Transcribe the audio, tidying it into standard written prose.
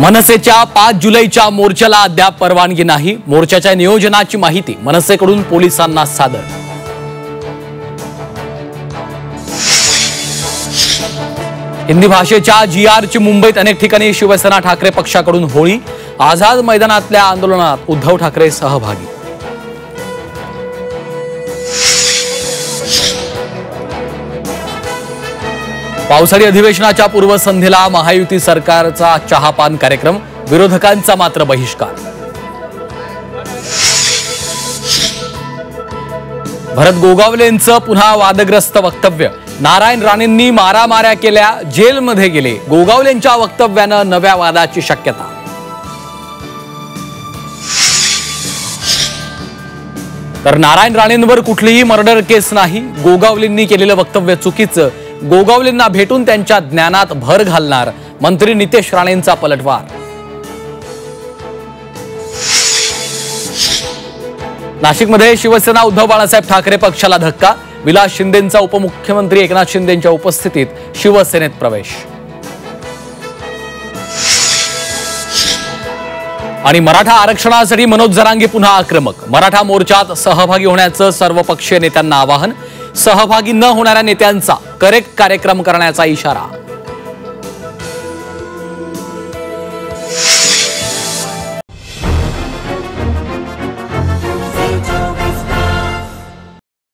मनसेच्या 5 जुलैच्या मोर्चाला अद्याप परवानगी नाही। मोर्चाच्या नियोजनाची माहिती मनसेकडून पोलिसांना सादर। हिंदी भाषेच्या जीआरची मुंबईत अनेक ठिकाणी शिवसेना ठाकरे पक्षाकडून होळी। आझाद मैदानातल्या आंदोलनात उद्धव ठाकरे सहभागी। पावसाळी अधिवेशनाच्या पूर्वसंध्येला महायुती सरकारचा चहापान कार्यक्रम, विरोधकांचा मात्र बहिष्कार। भरत गोगावलेंचं पुन्हा वादग्रस्त वक्तव्य, नारायण राणेंनी मारामाऱ्या केल्या, जेलमध्ये गेले। गोगावलेंच्या वक्तव्यानं नव्या वादाची शक्यता। तर नारायण राणेंवर कुठलीही मर्डर केस नाही, गोगावलेंनी केलेलं वक्तव्य चुकीचं, गोगावलेंना भेटून त्यांच्या ज्ञानात भर घालणार, मंत्री नितेश राणेंचा पलटवार। नाशिकमध्ये शिवसेना उद्धव बाळासाहेब ठाकरे पक्षाला धक्का, विलास शिंदेंचा उपमुख्यमंत्री एकनाथ शिंदेंच्या उपस्थितीत शिवसेनेत प्रवेश। आणि मराठा आरक्षणासाठी मनोज जरांगे पुन्हा आक्रमक, मराठा मोर्चात सहभागी होण्याचं सर्वपक्षीय नेत्यांना आवाहन, सहभागी न होणाऱ्या नेत्यांचा करेक्ट कार्यक्रम करण्याचा इशारा।